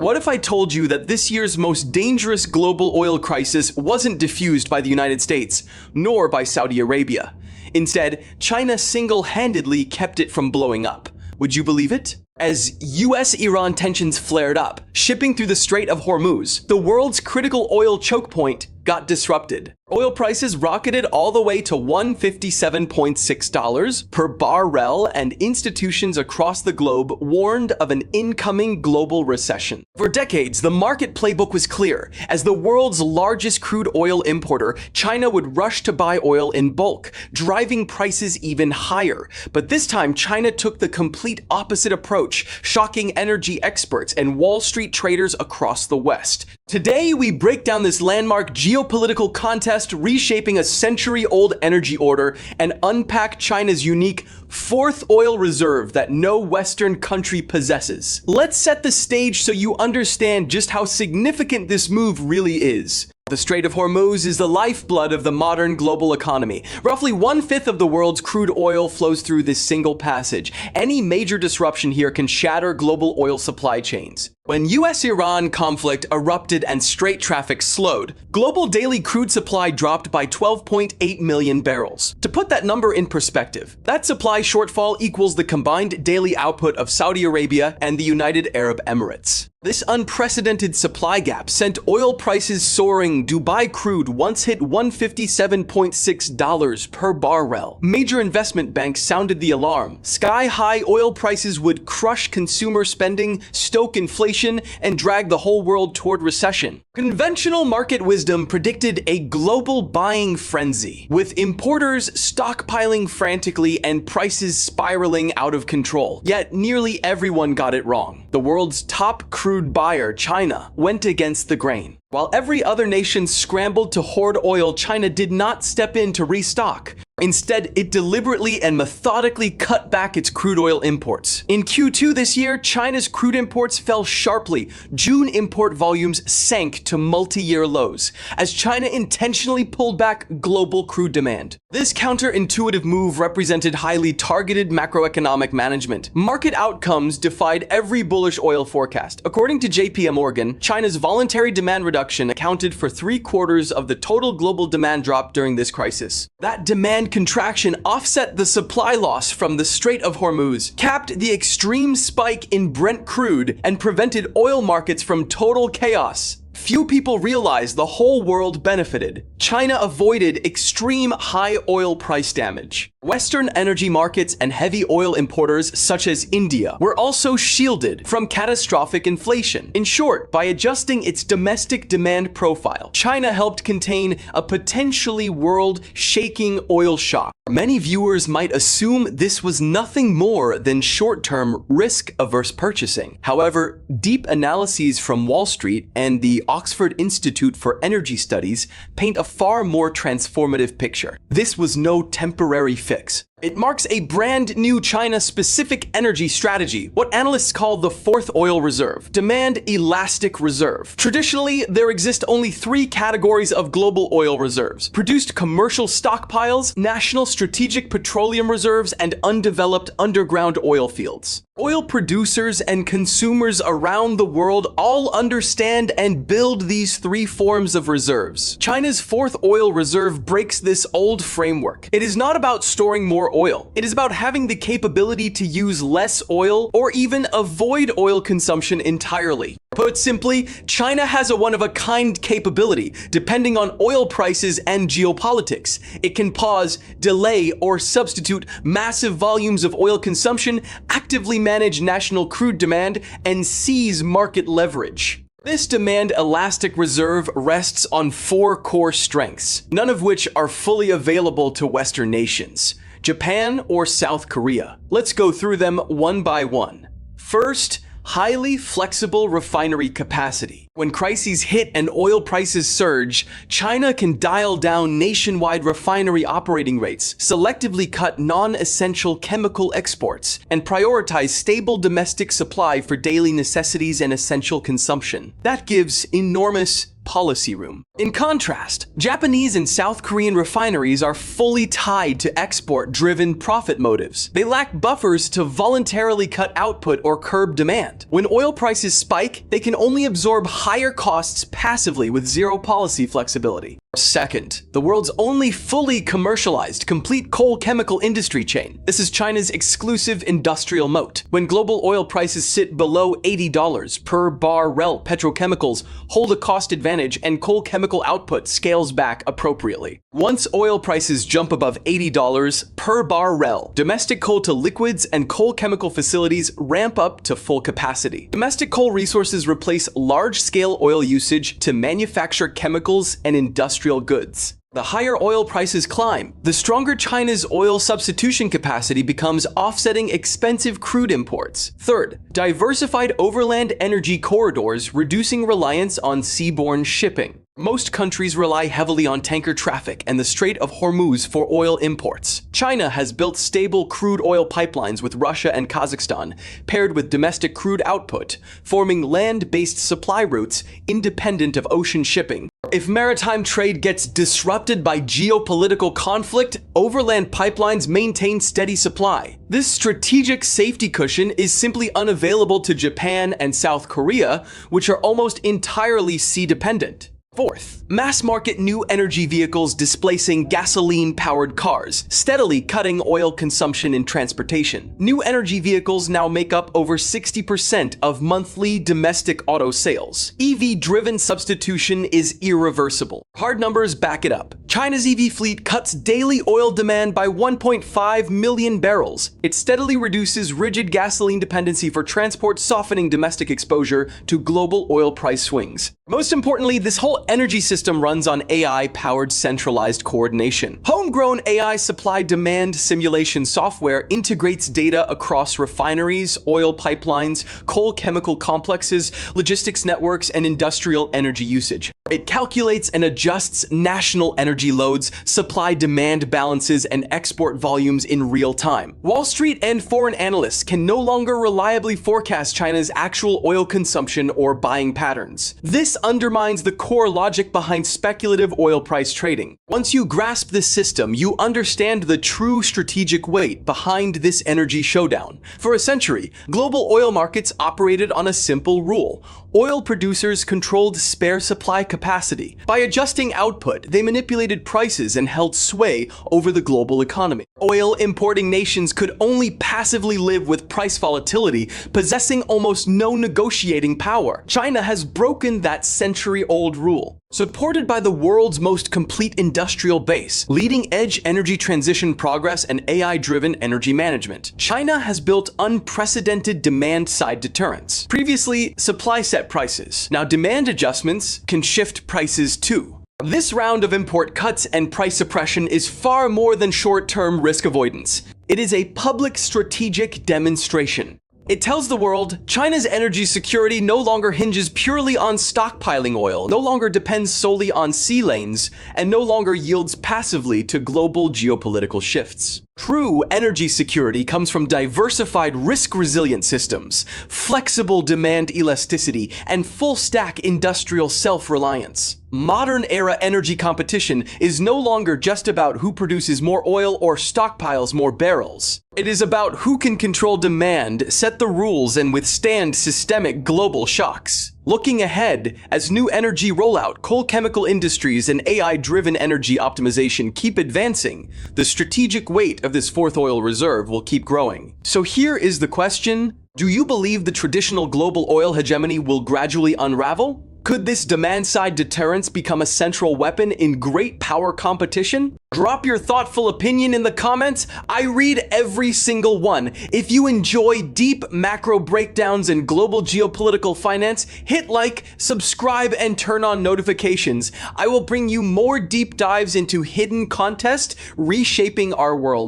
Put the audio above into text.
What if I told you that this year's most dangerous global oil crisis wasn't diffused by the United States, nor by Saudi Arabia? Instead, China single-handedly kept it from blowing up. Would you believe it? As US-Iran tensions flared up, shipping through the Strait of Hormuz, the world's critical oil choke point got disrupted. Oil prices rocketed all the way to $157.6 per barrel, and institutions across the globe warned of an incoming global recession. For decades, the market playbook was clear. As the world's largest crude oil importer, China would rush to buy oil in bulk, driving prices even higher. But this time, China took the complete opposite approach, shocking energy experts and Wall Street traders across the West. Today, we break down this landmark geopolitical contest, reshaping a century-old energy order, and unpack China's unique fourth oil reserve that no Western country possesses. Let's set the stage so you understand just how significant this move really is. The Strait of Hormuz is the lifeblood of the modern global economy. Roughly 1/5 of the world's crude oil flows through this single passage. Any major disruption here can shatter global oil supply chains. When US-Iran conflict erupted and strait traffic slowed, global daily crude supply dropped by 12.8 million barrels. To put that number in perspective, that supply shortfall equals the combined daily output of Saudi Arabia and the United Arab Emirates. This unprecedented supply gap sent oil prices soaring. Dubai crude once hit $157.6 per barrel. Major investment banks sounded the alarm. Sky-high oil prices would crush consumer spending, stoke inflation, and drag the whole world toward recession. Conventional market wisdom predicted a global buying frenzy, with importers stockpiling frantically and prices spiraling out of control. Yet nearly everyone got it wrong. The world's top crude buyer, China, went against the grain. While every other nation scrambled to hoard oil, China did not step in to restock. Instead, it deliberately and methodically cut back its crude oil imports. In Q2 this year, China's crude imports fell sharply. June import volumes sank to multi-year lows, as China intentionally pulled back global crude demand. This counterintuitive move represented highly targeted macroeconomic management. Market outcomes defied every bullish oil forecast. According to JP Morgan, China's voluntary demand reduction accounted for 3/4 of the total global demand drop during this crisis. That demand contraction offset the supply loss from the Strait of Hormuz, capped the extreme spike in Brent crude, and prevented oil markets from total chaos. Few people realize the whole world benefited. China avoided extreme high oil price damage. Western energy markets and heavy oil importers such as India were also shielded from catastrophic inflation. In short, by adjusting its domestic demand profile, China helped contain a potentially world-shaking oil shock. Many viewers might assume this was nothing more than short-term risk-averse purchasing. However, deep analyses from Wall Street and the Oxford Institute for Energy Studies paint a far more transformative picture. This was no temporary fix. It marks a brand new China-specific energy strategy, what analysts call the fourth oil reserve, demand elastic reserve. Traditionally, there exist only 3 categories of global oil reserves: produced commercial stockpiles, national strategic petroleum reserves, and undeveloped underground oil fields. Oil producers and consumers around the world all understand and build these 3 forms of reserves. China's fourth oil reserve breaks this old framework. It is not about storing more oil. It is about having the capability to use less oil or even avoid oil consumption entirely. Put simply, China has a one-of-a-kind capability. Depending on oil prices and geopolitics, it can pause, delay, or substitute massive volumes of oil consumption, actively manage national crude demand, and seize market leverage. This demand elastic reserve rests on 4 core strengths, none of which are fully available to Western nations: Japan or South Korea. Let's go through them one by one. First, highly flexible refinery capacity. When crises hit and oil prices surge, China can dial down nationwide refinery operating rates, selectively cut non-essential chemical exports, and prioritize stable domestic supply for daily necessities and essential consumption. That gives enormous policy room. In contrast, Japanese and South Korean refineries are fully tied to export-driven profit motives. They lack buffers to voluntarily cut output or curb demand. When oil prices spike, they can only absorb higher costs passively with zero policy flexibility. Second, the world's only fully commercialized complete coal chemical industry chain. This is China's exclusive industrial moat. When global oil prices sit below $80 per barrel, petrochemicals hold a cost advantage and coal chemical output scales back appropriately. Once oil prices jump above $80 per barrel, domestic coal to liquids and coal chemical facilities ramp up to full capacity. Domestic coal resources replace large-scale oil usage to manufacture chemicals and industrial goods. The higher oil prices climb, the stronger China's oil substitution capacity becomes, offsetting expensive crude imports. Third, diversified overland energy corridors, reducing reliance on seaborne shipping. Most countries rely heavily on tanker traffic and the Strait of Hormuz for oil imports. China has built stable crude oil pipelines with Russia and Kazakhstan, paired with domestic crude output, forming land-based supply routes independent of ocean shipping. If maritime trade gets disrupted by geopolitical conflict, overland pipelines maintain steady supply. This strategic safety cushion is simply unavailable to Japan and South Korea, which are almost entirely sea-dependent. Fourth, mass-market new energy vehicles displacing gasoline-powered cars, steadily cutting oil consumption in transportation. New energy vehicles now make up over 60% of monthly domestic auto sales. EV-driven substitution is irreversible. Hard numbers back it up. China's EV fleet cuts daily oil demand by 1.5 million barrels. It steadily reduces rigid gasoline dependency for transport, softening domestic exposure to global oil price swings. Most importantly, this whole energy system runs on AI-powered centralized coordination. Homegrown AI supply-demand simulation software integrates data across refineries, oil pipelines, coal chemical complexes, logistics networks, and industrial energy usage. It calculates and adjusts national energy loads, supply-demand balances, and export volumes in real time. Wall Street and foreign analysts can no longer reliably forecast China's actual oil consumption or buying patterns. This undermines the core logic behind speculative oil price trading. Once you grasp this system, you understand the true strategic weight behind this energy showdown. For a century, global oil markets operated on a simple rule. Oil producers controlled spare supply capacity. By adjusting output, they manipulated prices and held sway over the global economy. Oil importing nations could only passively live with price volatility, possessing almost no negotiating power. China has broken that century-old rule. Supported by the world's most complete industrial base, leading-edge energy transition progress, and AI-driven energy management, China has built unprecedented demand-side deterrents. Previously, supply set prices. Now demand adjustments can shift prices too. This round of import cuts and price suppression is far more than short-term risk avoidance. It is a public strategic demonstration. It tells the world China's energy security no longer hinges purely on stockpiling oil, no longer depends solely on sea lanes, and no longer yields passively to global geopolitical shifts. True energy security comes from diversified risk-resilient systems, flexible demand elasticity, and full-stack industrial self-reliance. Modern-era energy competition is no longer just about who produces more oil or stockpiles more barrels. It is about who can control demand, set the rules, and withstand systemic global shocks. Looking ahead, as new energy rollout, coal chemical industries, and AI-driven energy optimization keep advancing, the strategic weight of this fourth oil reserve will keep growing. So here is the question: do you believe the traditional global oil hegemony will gradually unravel? Could this demand-side deterrence become a central weapon in great power competition? Drop your thoughtful opinion in the comments. I read every single one. If you enjoy deep macro breakdowns and global geopolitical finance, hit like, subscribe, and turn on notifications. I will bring you more deep dives into hidden context reshaping our world.